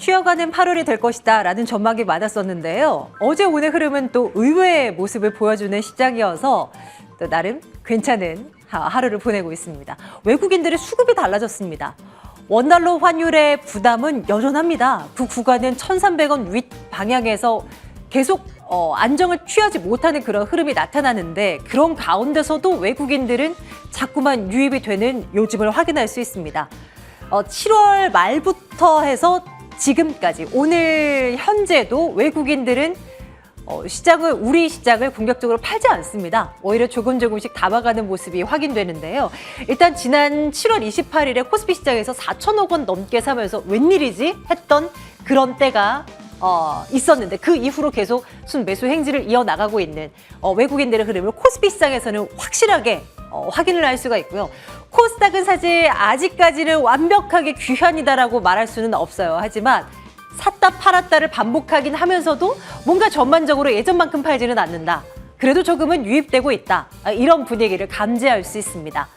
쉬어가는 8월이 될 것이다 라는 전망이 많았었는데요. 어제 오늘 흐름은 또 의외의 모습을 보여주는 시장이어서 또 나름 괜찮은 하루를 보내고 있습니다. 외국인들의 수급이 달라졌습니다. 원달러 환율의 부담은 여전합니다. 그 구간은 1,300원 윗 방향에서 계속 안정을 취하지 못하는 그런 흐름이 나타나는데 그런 가운데서도 외국인들은 자꾸만 유입이 되는 요즘을 확인할 수 있습니다. 7월 말부터 해서 지금까지 오늘 현재도 외국인들은 우리 시장을 공격적으로 팔지 않습니다. 오히려 조금씩 담아가는 모습이 확인되는데요. 일단 지난 7월 28일에 코스피 시장에서 4천억 원 넘게 사면서 웬일이지 했던 그런 때가 있었는데 그 이후로 계속 순매수 행진을 이어나가고 있는 외국인들의 흐름을 코스피 시장에서는 확실하게 확인을 할 수가 있고요. 코스닥은 사실 아직까지는 완벽하게 귀환이다라고 말할 수는 없어요. 하지만 샀다 팔았다를 반복하긴 하면서도 뭔가 전반적으로 예전만큼 팔지는 않는다. 그래도 조금은 유입되고 있다. 이런 분위기를 감지할 수 있습니다.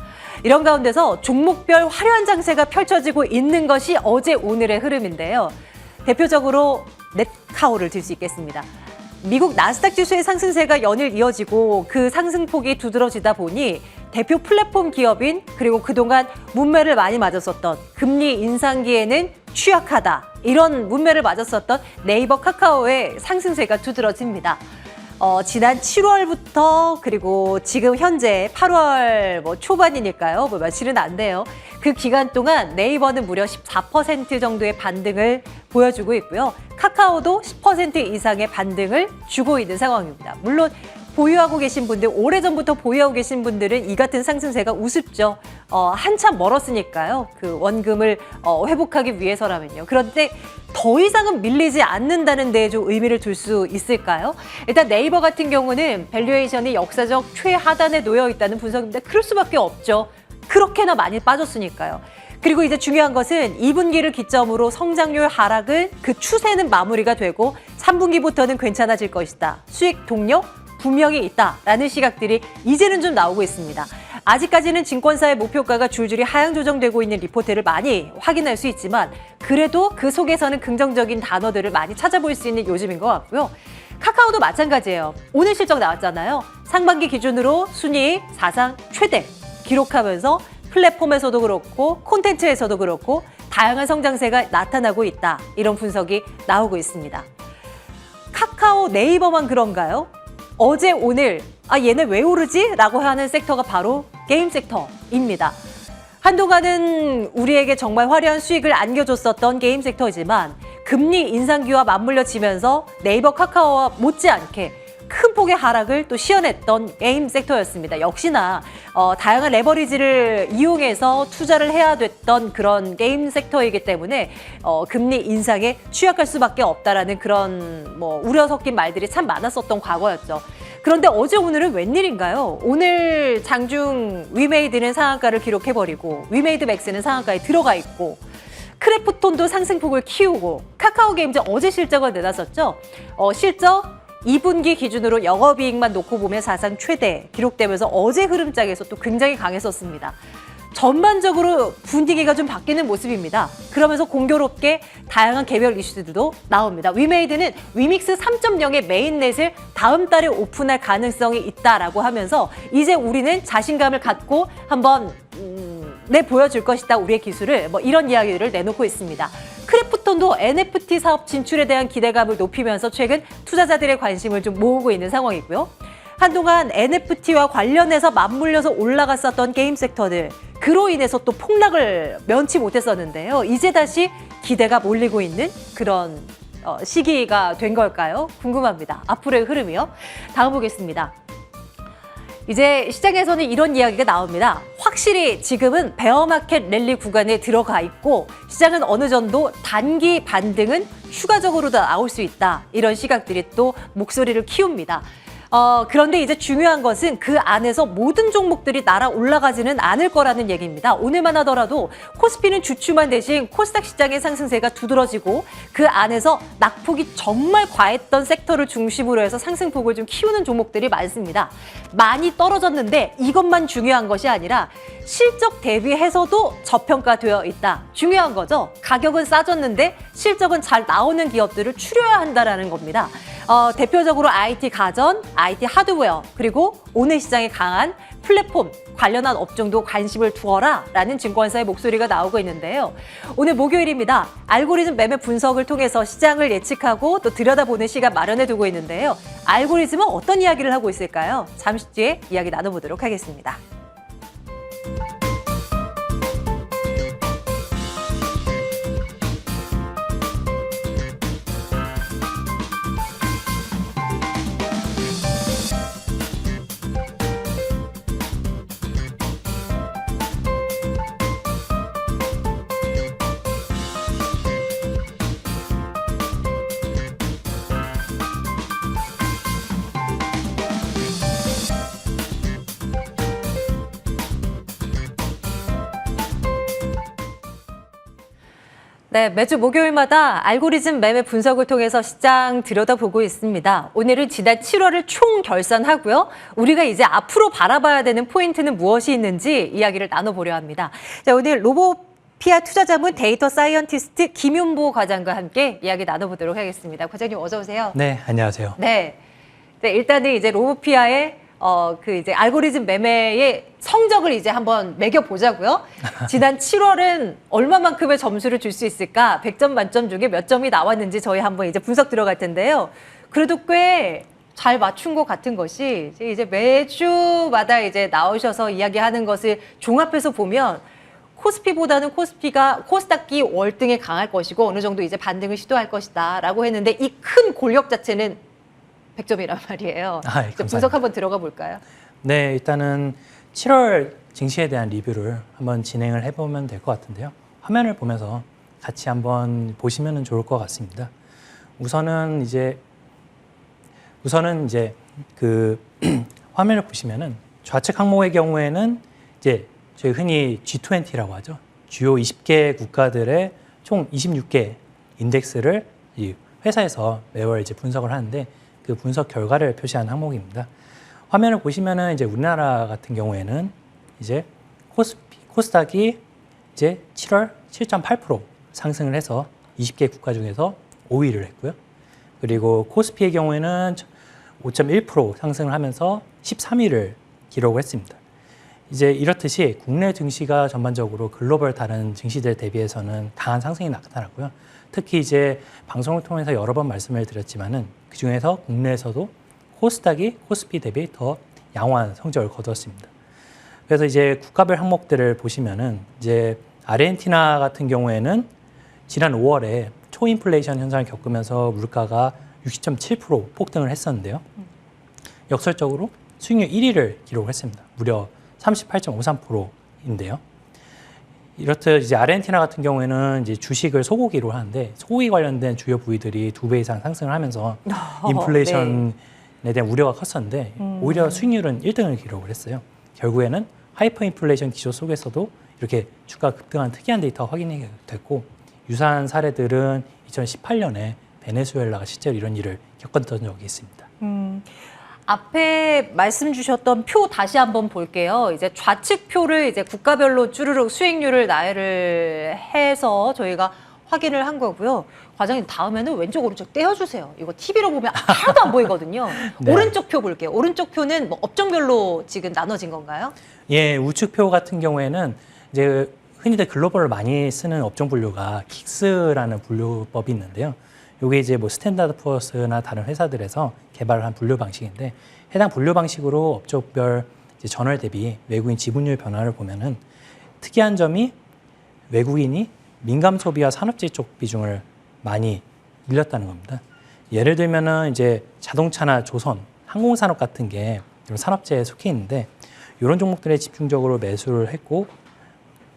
이런 가운데서 종목별 화려한 장세가 펼쳐지고 있는 것이 어제 오늘의 흐름인데요. 대표적으로 넷카오를 들 수 있겠습니다. 미국 나스닥 지수의 상승세가 연일 이어지고 그 상승폭이 두드러지다 보니 대표 플랫폼 기업인 그리고 그동안 문매를 많이 맞았었던 금리 인상기에는 취약하다 이런 문매를 맞았었던 네이버 카카오의 상승세가 두드러집니다. 지난 7월부터 그리고 지금 현재 8월 초반이니까요. 며칠은 안 돼요. 그 기간 동안 네이버는 무려 14% 정도의 반등을 보여주고 있고요. 카카오도 10% 이상의 반등을 주고 있는 상황입니다. 물론 보유하고 계신 분들, 오래전부터 보유하고 계신 분들은 이 같은 상승세가 우습죠. 한참 멀었으니까요. 그 원금을 회복하기 위해서라면요. 그런데 더 이상은 밀리지 않는다는 데에 좀 의미를 둘 수 있을까요? 일단 네이버 같은 경우는 밸류에이션이 역사적 최하단에 놓여 있다는 분석인데 그럴 수밖에 없죠. 그렇게나 많이 빠졌으니까요. 그리고 이제 중요한 것은 2분기를 기점으로 성장률 하락은 그 추세는 마무리가 되고 3분기부터는 괜찮아질 것이다. 수익 동력 분명히 있다라는 시각들이 이제는 좀 나오고 있습니다. 아직까지는 증권사의 목표가가 줄줄이 하향 조정되고 있는 리포트를 많이 확인할 수 있지만 그래도 그 속에서는 긍정적인 단어들을 많이 찾아볼 수 있는 요즘인 것 같고요. 카카오도 마찬가지예요. 오늘 실적 나왔잖아요. 상반기 기준으로 순이익 사상 최대 기록하면서 플랫폼에서도 그렇고 콘텐츠에서도 그렇고 다양한 성장세가 나타나고 있다. 이런 분석이 나오고 있습니다. 카카오 네이버만 그런가요? 어제 오늘 얘네 왜 오르지? 라고 하는 섹터가 바로 게임 섹터입니다. 한동안은 우리에게 정말 화려한 수익을 안겨줬었던 게임 섹터지만 금리 인상기와 맞물려지면서 네이버 카카오와 못지않게 큰 폭의 하락을 또 시현했던 게임 섹터였습니다. 역시나 다양한 레버리지를 이용해서 투자를 해야 됐던 그런 게임 섹터이기 때문에 금리 인상에 취약할 수밖에 없다라는 그런 우려 섞인 말들이 참 많았었던 과거였죠. 그런데 어제 오늘은 웬일인가요? 오늘 장중 위메이드는 상한가를 기록해버리고 위메이드 맥스는 상한가에 들어가 있고 크래프톤도 상승폭을 키우고 카카오게임즈 어제 실적을 내놨었죠. 실적 2분기 기준으로 영업이익만 놓고 보면 사상 최대 기록되면서 어제 흐름장에서 또 굉장히 강했었습니다. 전반적으로 분위기가 좀 바뀌는 모습입니다. 그러면서 공교롭게 다양한 개별 이슈들도 나옵니다. 위메이드는 위믹스 3.0의 메인넷을 다음 달에 오픈할 가능성이 있다라고 하면서 이제 우리는 자신감을 갖고 한번 내보여줄 것이다. 우리의 기술을 이런 이야기를 내놓고 있습니다. 크래프톤도 NFT 사업 진출에 대한 기대감을 높이면서 최근 투자자들의 관심을 좀 모으고 있는 상황이고요. 한동안 NFT와 관련해서 맞물려서 올라갔었던 게임 섹터들 그로 인해서 또 폭락을 면치 못했었는데요. 이제 다시 기대가 몰리고 있는 그런 시기가 된 걸까요? 궁금합니다. 앞으로의 흐름이요. 다음 보겠습니다. 이제 시장에서는 이런 이야기가 나옵니다. 확실히 지금은 베어마켓 랠리 구간에 들어가 있고 시장은 어느 정도 단기 반등은 추가적으로 다 나올 수 있다. 이런 시각들이 또 목소리를 키웁니다. 그런데 이제 중요한 것은 그 안에서 모든 종목들이 날아 올라가지는 않을 거라는 얘기입니다. 오늘만 하더라도 코스피는 주춤한 대신 코스닥 시장의 상승세가 두드러지고 그 안에서 낙폭이 정말 과했던 섹터를 중심으로 해서 상승폭을 좀 키우는 종목들이 많습니다. 많이 떨어졌는데 이것만 중요한 것이 아니라 실적 대비해서도 저평가되어 있다. 중요한 거죠. 가격은 싸졌는데 실적은 잘 나오는 기업들을 추려야 한다라는 겁니다. 대표적으로 IT 가전, IT 하드웨어, 그리고 오늘 시장에 강한 플랫폼 관련한 업종도 관심을 두어라라는 증권사의 목소리가 나오고 있는데요. 오늘 목요일입니다. 알고리즘 매매 분석을 통해서 시장을 예측하고 또 들여다보는 시간 마련해 두고 있는데요. 알고리즘은 어떤 이야기를 하고 있을까요? 잠시 뒤에 이야기 나눠보도록 하겠습니다. 네, 매주 목요일마다 알고리즘 매매 분석을 통해서 시장 들여다보고 있습니다. 오늘은 지난 7월을 총 결산하고요. 우리가 이제 앞으로 바라봐야 되는 포인트는 무엇이 있는지 이야기를 나눠보려 합니다. 자, 오늘 로보피아 투자자문 데이터 사이언티스트 김윤보 과장과 함께 이야기 나눠보도록 하겠습니다. 과장님 어서 오세요. 네, 안녕하세요. 네, 일단은 이제 로보피아의 이제 알고리즘 매매의 성적을 이제 한번 매겨보자고요. 지난 7월은 얼마만큼의 점수를 줄 수 있을까? 100점 만점 중에 몇 점이 나왔는지 저희 한번 이제 분석 들어갈 텐데요. 그래도 꽤 잘 맞춘 것 같은 것이 이제 매주마다 이제 나오셔서 이야기하는 것을 종합해서 보면 코스피보다는 코스닥이 월등히 강할 것이고 어느 정도 이제 반등을 시도할 것이다라고 했는데 이 큰 골격 자체는 100점이란 말이에요. 분석 한번 들어가 볼까요? 네, 일단은 7월 증시에 대한 리뷰를 한번 진행을 해보면 될 것 같은데요. 화면을 보면서 같이 한번 보시면 좋을 것 같습니다. 우선은 이제 그 화면을 보시면은 좌측 항목의 경우에는 이제 저희 흔히 G20라고 하죠. 주요 20개 국가들의 총 26개 인덱스를 이 회사에서 매월 이제 분석을 하는데 그 분석 결과를 표시한 항목입니다. 화면을 보시면은 이제 우리나라 같은 경우에는 이제 코스닥이 이제 7월 7.8% 상승을 해서 20개 국가 중에서 5위를 했고요. 그리고 코스피의 경우에는 5.1% 상승을 하면서 13위를 기록을 했습니다. 이제 이렇듯이 국내 증시가 전반적으로 글로벌 다른 증시들 대비해서는 강한 상승이 나타났고요. 특히 이제 방송을 통해서 여러 번 말씀을 드렸지만은 그 중에서 국내에서도 코스닥이 코스피 대비 더 양호한 성적을 거두었습니다. 그래서 이제 국가별 항목들을 보시면은 이제 아르헨티나 같은 경우에는 지난 5월에 초인플레이션 현상을 겪으면서 물가가 60.7% 폭등을 했었는데요. 역설적으로 수익률 1위를 기록했습니다. 무려 38.53%인데요. 이렇듯 이제 아르헨티나 같은 경우에는 이제 주식을 소고기로 하는데 소고기 관련된 주요 부위들이 2배 이상 상승을 하면서 인플레이션에 대한 우려가 컸었는데 오히려 수익률은 1등을 기록을 했어요. 결국에는 하이퍼 인플레이션 기조 속에서도 이렇게 주가 급등한 특이한 데이터가 확인이 됐고 유사한 사례들은 2018년에 베네수엘라가 실제로 이런 일을 겪었던 적이 있습니다. 앞에 말씀 주셨던 표 다시 한번 볼게요. 이제 좌측 표를 이제 국가별로 쭈르륵 수익률을 나열을 해서 저희가 확인을 한 거고요. 과장님 다음에는 왼쪽 오른쪽 떼어주세요. 이거 TV로 보면 하나도 안 보이거든요. 네. 오른쪽 표 볼게요. 오른쪽 표는 뭐 업종별로 지금 나눠진 건가요? 예, 우측 표 같은 경우에는 이제 흔히들 글로벌을 많이 쓰는 업종 분류가 긱스라는 분류법이 있는데요. 이게 이제 뭐 스탠다드 푸어스나 다른 회사들에서 개발한 분류 방식인데 해당 분류 방식으로 업종별 이제 전월 대비 외국인 지분율 변화를 보면은 특이한 점이 외국인이 민감 소비와 산업재 쪽 비중을 많이 늘렸다는 겁니다. 예를 들면은 이제 자동차나 조선, 항공산업 같은 게 이런 산업재에 속해 있는데 이런 종목들에 집중적으로 매수를 했고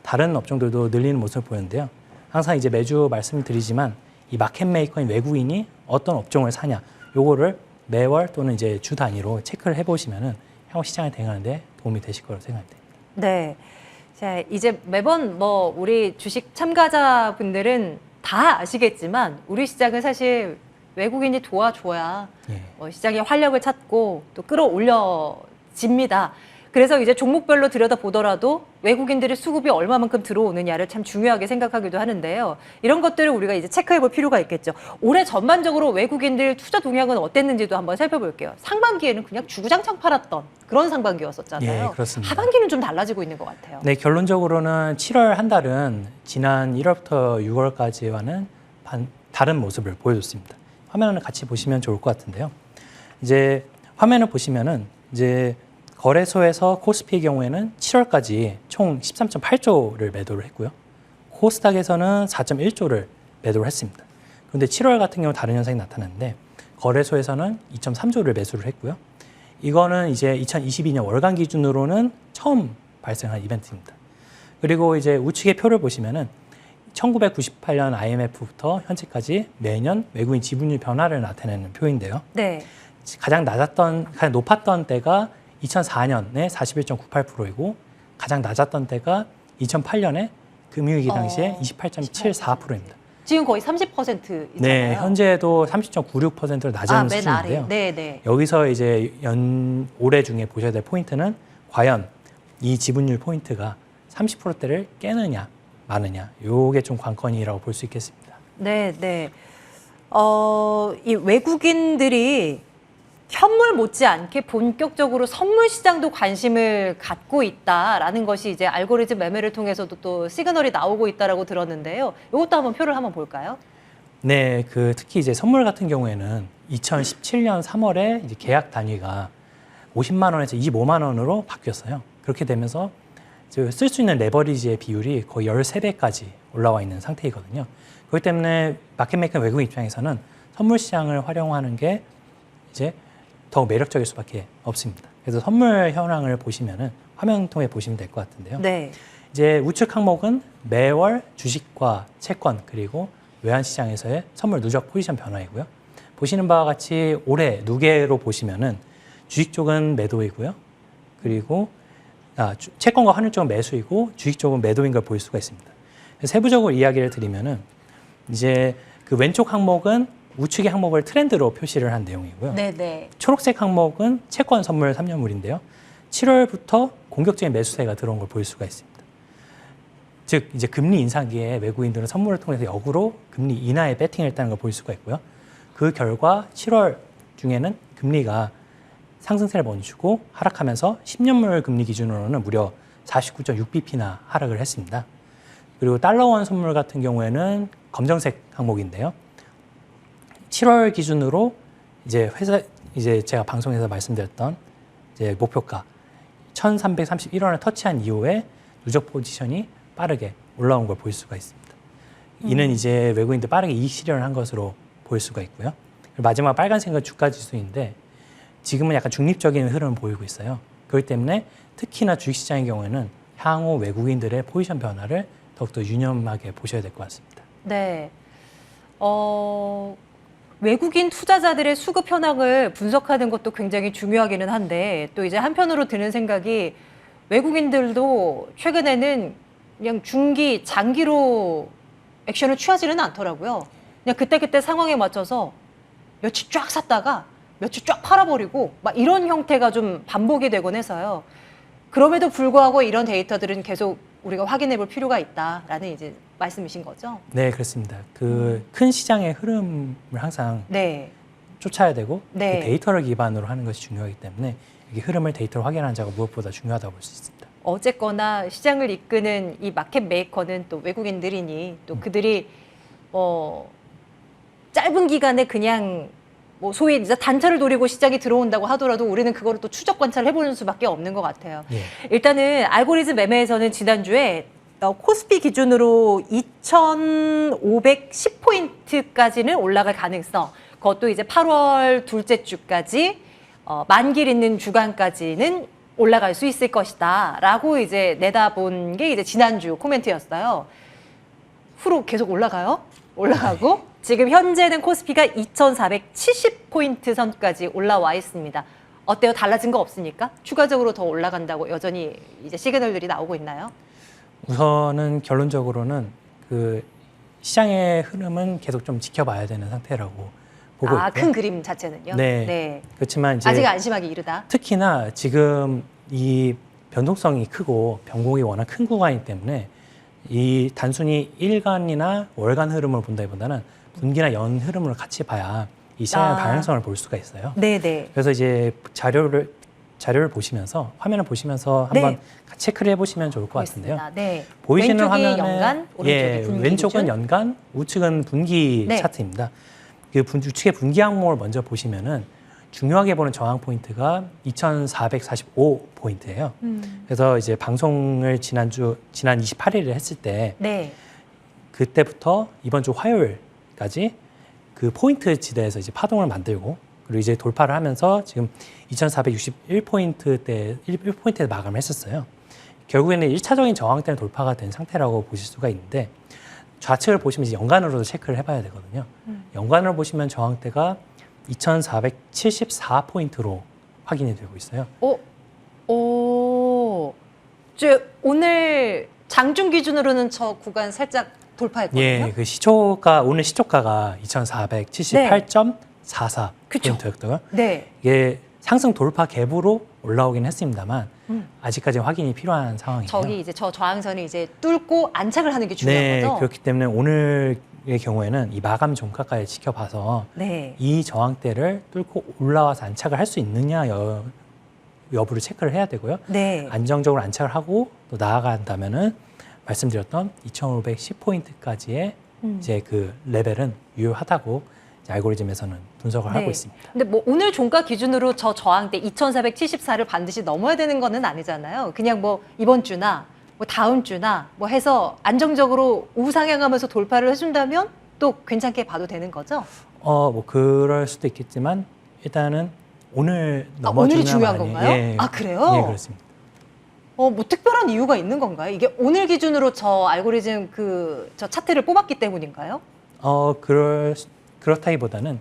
다른 업종들도 늘리는 모습을 보였는데요. 항상 이제 매주 말씀드리지만 이 마켓 메이커인 외국인이 어떤 업종을 사냐, 요거를 매월 또는 이제 주 단위로 체크를 해보시면은 향후 시장을 대응하는데 도움이 되실 거라고 생각됩니다. 네. 자, 이제 매번 뭐 우리 주식 참가자분들은 다 아시겠지만 우리 시장은 사실 외국인이 도와줘야 예. 시장의 활력을 찾고 또 끌어올려집니다. 그래서 이제 종목별로 들여다보더라도 외국인들의 수급이 얼마만큼 들어오느냐를 참 중요하게 생각하기도 하는데요. 이런 것들을 우리가 이제 체크해볼 필요가 있겠죠. 올해 전반적으로 외국인들 투자 동향은 어땠는지도 한번 살펴볼게요. 상반기에는 그냥 주구장창 팔았던 그런 상반기였었잖아요. 예, 그렇습니다. 하반기는 좀 달라지고 있는 것 같아요. 네, 결론적으로는 7월 한 달은 지난 1월부터 6월까지와는 다른 모습을 보여줬습니다. 화면을 같이 보시면 좋을 것 같은데요. 이제 화면을 보시면은 이제 거래소에서 코스피의 경우에는 7월까지 총 13.8조를 매도를 했고요. 코스닥에서는 4.1조를 매도를 했습니다. 그런데 7월 같은 경우 다른 현상이 나타났는데 거래소에서는 2.3조를 매수를 했고요. 이거는 이제 2022년 월간 기준으로는 처음 발생한 이벤트입니다. 그리고 이제 우측의 표를 보시면은 1998년 IMF부터 현재까지 매년 외국인 지분율 변화를 나타내는 표인데요. 네. 가장 높았던 때가 2004년에 41.98%이고 가장 낮았던 때가 2008년에 금융위기 당시에 28.74%입니다. 지금 거의 30%잖아요. 네, 현재도 30.96%로 낮은 맨 아래. 수준인데요. 네, 네. 여기서 이제 올해 중에 보셔야 될 포인트는 과연 이 지분율 포인트가 30%대를 깨느냐 마느냐, 요게 좀 관건이라고 볼 수 있겠습니다. 네, 네. 이 외국인들이 현물 못지않게 본격적으로 선물 시장도 관심을 갖고 있다라는 것이 이제 알고리즘 매매를 통해서도 또 시그널이 나오고 있다라고 들었는데요. 이것도 한번 표를 한번 볼까요? 네, 특히 이제 선물 같은 경우에는 2017년 3월에 이제 계약 단위가 50만 원에서 25만 원으로 바뀌었어요. 그렇게 되면서 쓸 수 있는 레버리지의 비율이 거의 13배까지 올라와 있는 상태이거든요. 그렇기 때문에 마켓메이커 외국인 입장에서는 선물 시장을 활용하는 게 이제 더 매력적일 수밖에 없습니다. 그래서 선물 현황을 보시면은 화면 통해 보시면 될 것 같은데요. 네. 이제 우측 항목은 매월 주식과 채권 그리고 외환 시장에서의 선물 누적 포지션 변화이고요. 보시는 바와 같이 올해 누계로 보시면은 주식 쪽은 매도이고요. 그리고 채권과 환율 쪽은 매수이고 주식 쪽은 매도인 걸 볼 수가 있습니다. 세부적으로 이야기를 드리면은 이제 그 왼쪽 항목은 우측의 항목을 트렌드로 표시를 한 내용이고요. 네네. 초록색 항목은 채권 선물 3년물인데요. 7월부터 공격적인 매수세가 들어온 걸 볼 수가 있습니다. 즉 이제 금리 인상기에 외국인들은 선물을 통해서 역으로 금리 인하에 배팅을 했다는 걸 볼 수가 있고요. 그 결과 7월 중에는 금리가 상승세를 멈추고 하락하면서 10년물 금리 기준으로는 무려 49.6bp나 하락을 했습니다. 그리고 달러원 선물 같은 경우에는 검정색 항목인데요. 7월 기준으로 이제 제가 방송에서 말씀드렸던 이제 목표가 1,331원을 터치한 이후에 누적 포지션이 빠르게 올라온 걸 볼 수가 있습니다. 이는 이제 외국인들 빠르게 이익 실현을 한 것으로 볼 수가 있고요. 그리고 마지막 빨간색은 주가 지수인데 지금은 약간 중립적인 흐름을 보이고 있어요. 그렇기 때문에 특히나 주식시장의 경우에는 향후 외국인들의 포지션 변화를 더욱더 유념하게 보셔야 될 것 같습니다. 네. 외국인 투자자들의 수급 현황을 분석하는 것도 굉장히 중요하기는 한데 또 이제 한편으로 드는 생각이 외국인들도 최근에는 그냥 중기, 장기로 액션을 취하지는 않더라고요. 그냥 그때그때 상황에 맞춰서 며칠 쫙 샀다가 며칠 쫙 팔아버리고 막 이런 형태가 좀 반복이 되곤 해서요. 그럼에도 불구하고 이런 데이터들은 계속 우리가 확인해 볼 필요가 있다라는 이제 말씀이신 거죠? 네, 그렇습니다. 큰 시장의 흐름을 항상 네. 쫓아야 되고 네. 그 데이터를 기반으로 하는 것이 중요하기 때문에 이 흐름을 데이터로 확인하는 작업 무엇보다 중요하다고 볼 수 있습니다. 어쨌거나 시장을 이끄는 이 마켓 메이커는 또 외국인들이니 또 그들이 짧은 기간에 그냥 뭐 소위 이제 단타를 노리고 시장이 들어온다고 하더라도 우리는 그거를 또 추적 관찰을 해보는 수밖에 없는 것 같아요. 예. 일단은 알고리즘 매매에서는 지난주에 코스피 기준으로 2,510포인트까지는 올라갈 가능성, 그것도 이제 8월 둘째 주까지 만길 있는 주간까지는 올라갈 수 있을 것이다라고 이제 내다본 게 이제 지난주 코멘트였어요. 후로 계속 올라가요. 올라가고 지금 현재는 코스피가 2,470포인트 선까지 올라와 있습니다. 어때요? 달라진 거 없습니까? 추가적으로 더 올라간다고 여전히 이제 시그널들이 나오고 있나요? 우선은 결론적으로는 그 시장의 흐름은 계속 좀 지켜봐야 되는 상태라고 보고 있고요. 큰 그림 자체는요? 네. 그렇지만 이제 아직 안심하기 이르다. 특히나 지금 이 변동성이 크고 변곡이 워낙 큰 구간이기 때문에 이 단순히 일간이나 월간 흐름을 본다기보다는 분기나 연 흐름을 같이 봐야 이 시장의 방향성을 볼 수가 있어요. 네네. 그래서 이제 자료를 보시면서 화면을 보시면서 한번 체크를 해보시면 좋을 것 같은데요. 네. 보이시는 왼쪽이 화면은 연간, 오른쪽이 분기 왼쪽은 기준? 연간, 우측은 분기 네. 차트입니다. 그 우측의 분기 항목을 먼저 보시면은 중요하게 보는 저항 포인트가 2,445포인트예요. 그래서 이제 방송을 지난 28일에 했을 때 네. 그때부터 이번 주 화요일까지 그 포인트 지대에서 이제 파동을 만들고 그리고 이제 돌파를 하면서 지금 2,461포인트대 1포인트에 마감을 했었어요. 결국에는 1차적인 저항대는 돌파가 된 상태라고 보실 수가 있는데 좌측을 보시면 이제 연간으로도 체크를 해봐야 되거든요. 연간으로 보시면 저항대가 2,474포인트로 확인이 되고 있어요. 오늘 장중 기준으로는 저 구간 살짝 돌파했거든요. 예, 그 시초가 오늘 시초가가 2,478.44포인트였고요. 네. 이게 상승 돌파 갭으로 올라오긴 했습니다만 아직까지 확인이 필요한 상황이에요. 저기 이제 저 저항선을 이제 뚫고 안착을 하는 게 중요한 네, 거죠. 그렇기 때문에 오늘의 경우에는 이 마감 종가까지 지켜봐서 네. 이 저항대를 뚫고 올라와서 안착을 할 수 있느냐 여부를 체크를 해야 되고요. 네. 안정적으로 안착을 하고 또 나아간다면은 말씀드렸던 2,510포인트까지의 이제 그 레벨은 유효하다고 이제 알고리즘에서는 분석을 하고 있습니다. 근데 뭐 오늘 종가 기준으로 저 저항대 2,474를 반드시 넘어야 되는 거는 아니잖아요. 그냥 뭐 이번 주나 뭐 다음 주나 뭐 해서 안정적으로 우상향하면서 돌파를 해준다면 또 괜찮게 봐도 되는 거죠? 뭐 그럴 수도 있겠지만 일단은 오늘 넘어주냐 오늘이 중요한 많이, 건가요? 예, 그래요? 예, 그렇습니다. 뭐 특별한 이유가 있는 건가요? 이게 오늘 기준으로 저 알고리즘 저 차트를 뽑았기 때문인가요? 그렇다기보다는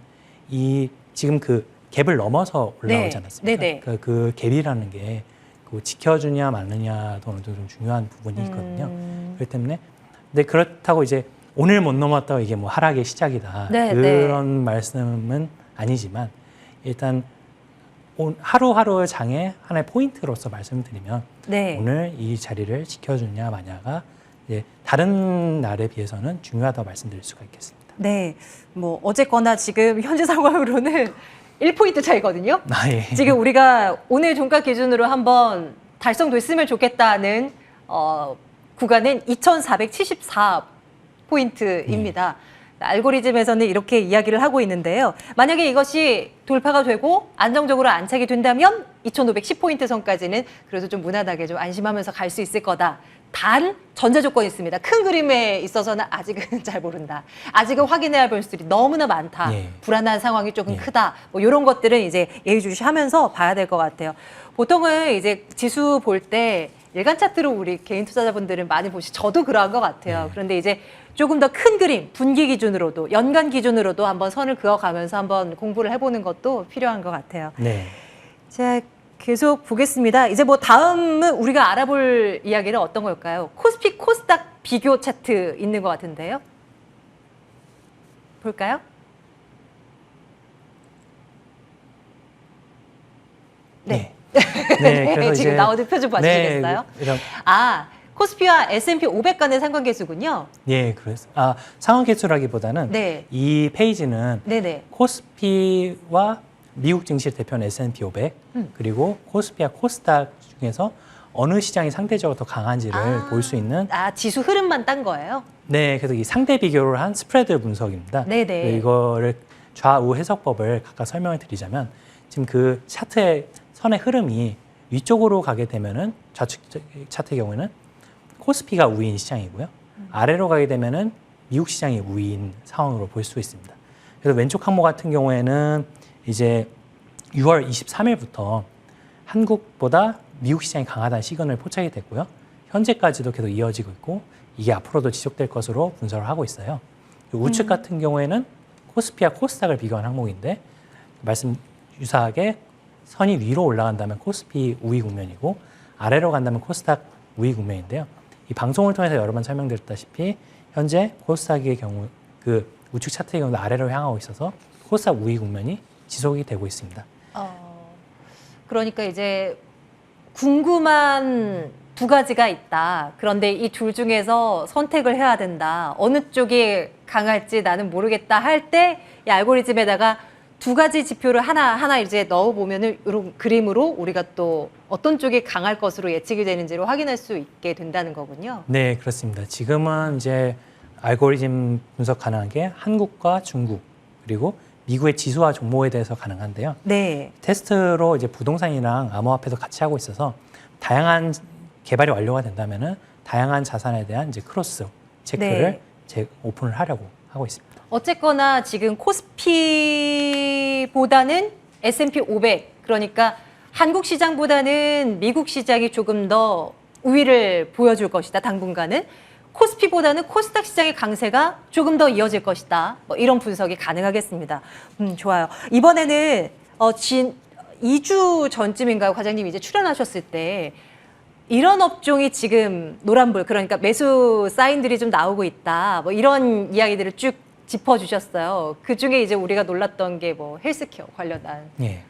이 지금 그 갭을 넘어서 올라오지 않았습니까? 네네. 그 갭이라는 게 그 지켜주냐 마느냐도 어느 정도 좀 중요한 부분이 있거든요. 그렇기 때문에 근데 그렇다고 이제 오늘 못 넘었다고 이게 뭐 하락의 시작이다 그런 말씀은 아니지만 일단 하루하루 장의 하나의 포인트로서 말씀드리면 오늘 이 자리를 지켜주냐 마냐가 이제 다른 날에 비해서는 중요하다고 말씀드릴 수가 있겠습니다. 네, 뭐 어쨌거나 지금 현재 상황으로는 1포인트 차이거든요. 예. 지금 우리가 오늘 종가 기준으로 한번 달성됐으면 좋겠다는 구간은 2,474포인트입니다. 알고리즘에서는 이렇게 이야기를 하고 있는데요. 만약에 이것이 돌파가 되고 안정적으로 안착이 된다면 2,510포인트 선까지는 그래도 좀 무난하게 좀 안심하면서 갈 수 있을 거다. 단 전제 조건이 있습니다. 큰 그림에 있어서는 아직은 잘 모른다. 아직은 확인해야 할 변수들이 너무나 많다. 불안한 상황이 조금 크다. 뭐 이런 것들은 이제 예의주시하면서 봐야 될 것 같아요. 보통은 이제 지수 볼 때 일간 차트로 우리 개인 투자자분들은 많이 보시. 저도 그러한 것 같아요. 그런데 이제 조금 더 큰 그림, 분기 기준으로도 연간 기준으로도 한번 선을 그어가면서 한번 공부를 해보는 것도 필요한 것 같아요. 네. 자, 계속 보겠습니다. 이제 뭐 다음은 우리가 알아볼 이야기는 어떤 걸까요? 코스피 코스닥 비교 차트 있는 것 같은데요. 볼까요? 네. 네, 그래서 지금 이제 나오는 표정 봐주시겠어요? 코스피와 S&P 500 간의 상관계수군요. 예, 그래서 상관계수라기보다는 이 페이지는 코스피와 미국 증시를 대표하는 S&P 500 그리고 코스피와 코스닥 중에서 어느 시장이 상대적으로 더 강한지를 볼 수 있는 지수 흐름만 딴 거예요? 네, 그래서 이 상대 비교를 한 스프레드 분석입니다. 이거를 좌우 해석법을 각각 설명을 드리자면 지금 그 차트의 선의 흐름이 위쪽으로 가게 되면은 좌측 차트의 경우에는 코스피가 우위인 시장이고요. 아래로 가게 되면은 미국 시장이 우위인 상황으로 볼 수 있습니다. 그래서 왼쪽 항목 같은 경우에는 이제 6월 23일부터 한국보다 미국 시장이 강하다는 시그널을 포착이 됐고요. 현재까지도 계속 이어지고 있고 이게 앞으로도 지속될 것으로 분석을 하고 있어요. 우측 같은 경우에는 코스피와 코스닥을 비교한 항목인데 말씀 유사하게 선이 위로 올라간다면 코스피 우위 국면이고 아래로 간다면 코스닥 우위 국면인데요. 이 방송을 통해서 여러 번 설명드렸다시피 현재 코스닥의 경우 그 우측 차트의 경우 아래로 향하고 있어서 코스닥 우위 국면이 지속이 되고 있습니다. 그러니까 이제 궁금한 두 가지가 있다. 그런데 이 둘 중에서 선택을 해야 된다. 어느 쪽이 강할지 나는 모르겠다 할 때 이 알고리즘에다가 두 가지 지표를 하나 이제 넣어보면은 이런 그림으로 우리가 또 어떤 쪽이 강할 것으로 예측이 되는지를 확인할 수 있게 된다는 거군요. 네, 그렇습니다. 지금은 이제 알고리즘 분석 가능한 게 한국과 중국 그리고 미국의 지수와 종목에 대해서 가능한데요. 네. 테스트로 이제 부동산이랑 암호화폐도 같이 하고 있어서 다양한 개발이 완료가 된다면은 다양한 자산에 대한 이제 크로스 체크를 오픈을 하려고 하고 있습니다. 어쨌거나 지금 코스피보다는 S&P 500 그러니까 한국 시장보다는 미국 시장이 조금 더 우위를 보여줄 것이다. 당분간은 코스피보다는 코스닥 시장의 강세가 조금 더 이어질 것이다. 뭐 이런 분석이 가능하겠습니다. 좋아요. 이번에는 2주 전쯤인가요? 과장님 이제 출연하셨을 때 이런 업종이 지금 노란불 그러니까 매수 사인들이 좀 나오고 있다. 뭐 이런 이야기들을 쭉 짚어주셨어요. 그 중에 이제 우리가 놀랐던 게 뭐 헬스케어 관련한 예.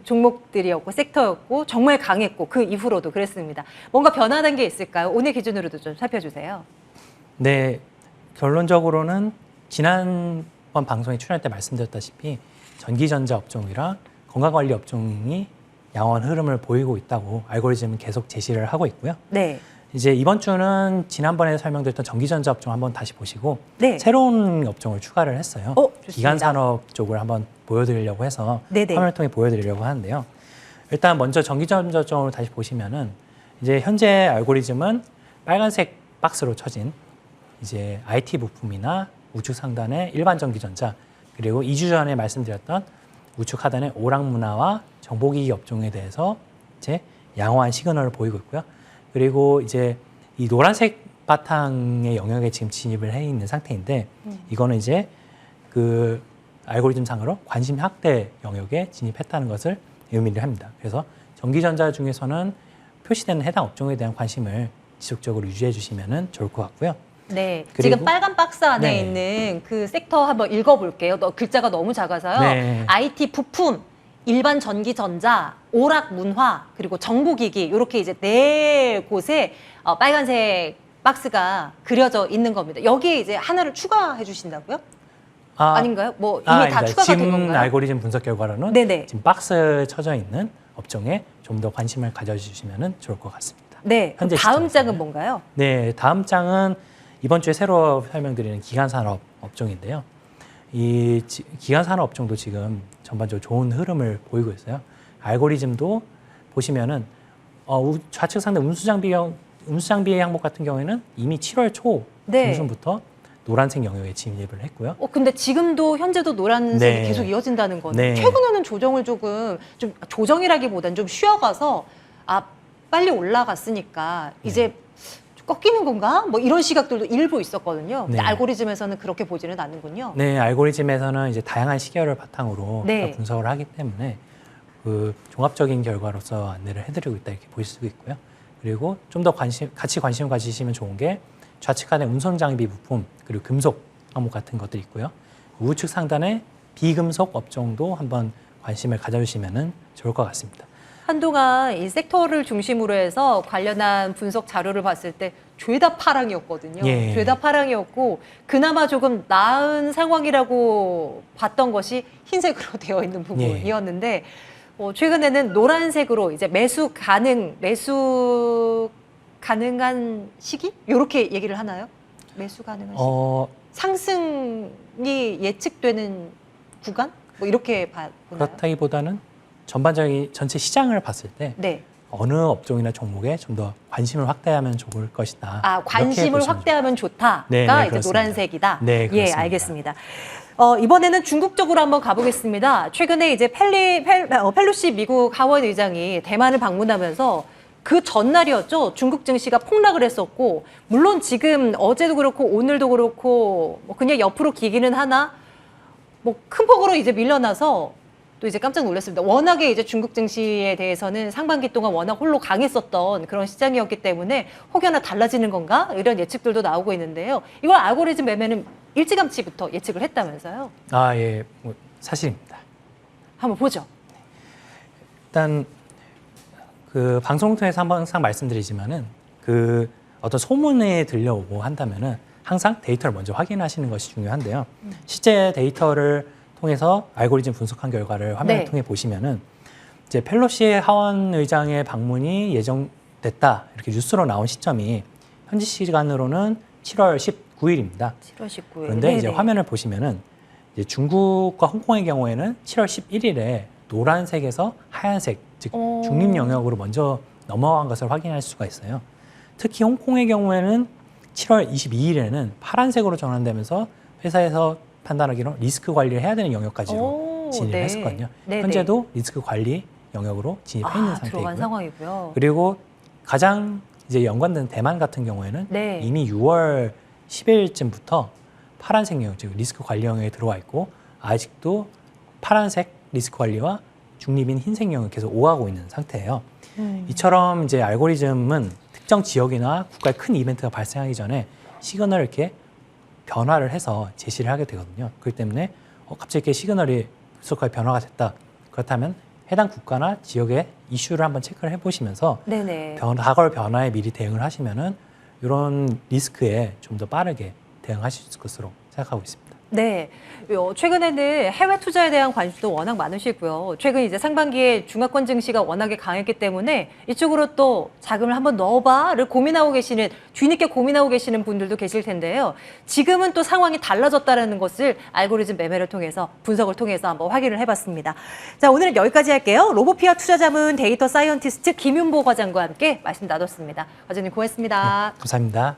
종목들이었고 섹터였고 정말 강했고 그 이후로도 그랬습니다. 뭔가 변화된 게 있을까요? 오늘 기준으로도 좀 살펴주세요. 네, 결론적으로는 지난번 방송에 출연할 때 말씀드렸다시피 전기전자 업종이랑 건강관리 업종이 양호한 흐름을 보이고 있다고 알고리즘은 계속 제시를 하고 있고요. 네. 이제 이번 주는 지난번에 설명드렸던 전기전자 업종 한번 다시 보시고 네. 새로운 업종을 추가를 했어요. 좋습니다. 기간산업 쪽을 한번 보여드리려고 해서 네네. 화면을 통해 보여드리려고 하는데요. 일단 먼저 전기전자 업종을 다시 보시면은 이제 현재 알고리즘은 빨간색 박스로 쳐진 이제 IT 부품이나 우측 상단의 일반 전기전자 그리고 2주 전에 말씀드렸던 우측 하단의 오락문화와 정보기기 업종에 대해서 이제 양호한 시그널을 보이고 있고요. 그리고 이제 이 노란색 바탕의 영역에 지금 진입을 해 있는 상태인데 이거는 이제 그 알고리즘 상으로 관심 확대 영역에 진입했다는 것을 의미를 합니다. 그래서 전기전자 중에서는 표시되는 해당 업종에 대한 관심을 지속적으로 유지해 주시면 좋을 것 같고요. 네, 그리고- 지금 빨간 박스 안에 네. 있는 그 섹터 한번 읽어볼게요. 글자가 너무 작아서요. 네. IT 부품, 일반 전기전자, 오락 문화, 그리고 정보기기 이렇게 이제 네 곳에 빨간색 박스가 그려져 있는 겁니다. 여기에 이제 하나를 추가해 주신다고요? 아닌가요? 뭐 이미 다 아닙니다. 추가가 된 지금 건가요? 알고리즘 분석 결과로는 네네. 지금 박스에 쳐져 있는 업종에 좀 더 관심을 가져주시면 좋을 것 같습니다. 네, 현재 다음 시점에서는. 장은 뭔가요? 네, 다음 장은 이번 주에 새로 설명드리는 기간산업 업종인데요. 이 기간산업 업종도 지금 전반적으로 좋은 흐름을 보이고 있어요. 알고리즘도 보시면은 좌측 상단 운수장비 항목 같은 경우에는 이미 7월 초 네. 중순부터 노란색 영역에 진입을 했고요. 근데 지금도 현재도 노란색이 네. 계속 이어진다는 거는 네. 최근에는 조정을 좀 조정이라기보다는 좀 쉬어가서 빨리 올라갔으니까 이제 꺾이는 건가? 뭐 이런 시각들도 일부 있었거든요. 근데 네. 알고리즘에서는 그렇게 보지는 않는군요. 네, 알고리즘에서는 이제 다양한 시계열을 바탕으로 네. 분석을 하기 때문에 그 종합적인 결과로서 안내를 해드리고 있다 이렇게 보실 수 있고요. 그리고 좀 더 같이 관심 가지시면 좋은 게 좌측 하단에 운송 장비 부품 그리고 금속 항목 같은 것들이 있고요. 우측 상단에 비금속 업종도 한번 관심을 가져주시면 좋을 것 같습니다. 한동안 이 섹터를 중심으로 해서 관련한 분석 자료를 봤을 때 죄다 파랑이었거든요. 예. 죄다 파랑이었고 그나마 조금 나은 상황이라고 봤던 것이 흰색으로 되어 있는 부분이었는데 최근에는 노란색으로 이제 매수 가능한 시기? 이렇게 얘기를 하나요? 매수 가능한 시기? 상승이 예측되는 구간? 뭐 이렇게 보나요? 그렇다기보다는 전반적인 전체 시장을 봤을 때 네. 어느 업종이나 종목에 좀 더 관심을 확대하면 좋을 것이다. 관심을 이렇게 보시면 확대하면 좋다가 네, 이제 그렇습니다. 노란색이다. 네, 예, 그렇습니다. 알겠습니다. 이번에는 중국 쪽으로 한번 가보겠습니다. 최근에 이제 펠로시 미국 하원 의장이 대만을 방문하면서 그 전날이었죠. 중국 증시가 폭락을 했었고, 물론 지금 어제도 그렇고 오늘도 그렇고 뭐 그냥 옆으로 기기는 하나 뭐 큰 폭으로 이제 밀려나서 또 이제 깜짝 놀랐습니다. 워낙에 이제 중국 증시에 대해서는 상반기 동안 워낙 홀로 강했었던 그런 시장이었기 때문에 혹여나 달라지는 건가 이런 예측들도 나오고 있는데요. 이걸 알고리즘 매매는 일찌감치부터 예측을 했다면서요? 아, 예, 뭐 사실입니다. 한번 보죠. 일단 그 방송을 통해서 항상 말씀드리지만은 그 어떤 소문이 들려오고 한다면은 항상 데이터를 먼저 확인하시는 것이 중요한데요. 실제 데이터를 통해서 알고리즘 분석한 결과를 화면을 네. 통해 보시면은 이제 펠로시 하원 의장의 방문이 예정됐다 이렇게 뉴스로 나온 시점이 현지 시간으로는 7월 19일입니다. 7월 19일. 그런데 이제 화면을 보시면은 이제 중국과 홍콩의 경우에는 7월 11일에 노란색에서 하얀색, 즉 오. 중립 영역으로 먼저 넘어간 것을 확인할 수가 있어요. 특히 홍콩의 경우에는 7월 22일에는 파란색으로 전환되면서 회사에서 판단하기로 리스크 관리를 해야 되는 영역까지로 오, 진입을 네. 했었거든요. 네네. 현재도 리스크 관리 영역으로 진입해 있는 들어간 상태이고요. 상황이고요. 그리고 가장 이제 연관된 대만 같은 경우에는 네. 이미 6월 10일쯤부터 파란색 영역, 즉 리스크 관리 영역에 들어와 있고 아직도 파란색 리스크 관리와 중립인 흰색 영역을 계속 오가고 있는 상태예요. 이처럼 이제 알고리즘은 특정 지역이나 국가의 큰 이벤트가 발생하기 전에 시그널을 이렇게 변화를 해서 제시를 하게 되거든요. 그렇기 때문에 갑자기 이렇게 시그널이 급속하게 변화가 됐다. 그렇다면 해당 국가나 지역의 이슈를 한번 체크를 해보시면서 네네. 과거 변화에 미리 대응을 하시면은 이런 리스크에 좀 더 빠르게 대응하실 수 있을 것으로 생각하고 있습니다. 네. 최근에는 해외 투자에 대한 관심도 워낙 많으시고요. 최근 이제 상반기에 중화권 증시가 워낙에 강했기 때문에 이쪽으로 또 자금을 한번 넣어봐를 고민하고 계시는, 뒤늦게 고민하고 계시는 분들도 계실 텐데요. 지금은 또 상황이 달라졌다는 것을 알고리즘 매매를 통해서, 분석을 통해서 한번 확인을 해봤습니다. 자, 오늘은 여기까지 할게요. 로보피아 투자자문 데이터 사이언티스트 김윤보 과장과 함께 말씀 나눴습니다. 과장님 고맙습니다. 감사합니다.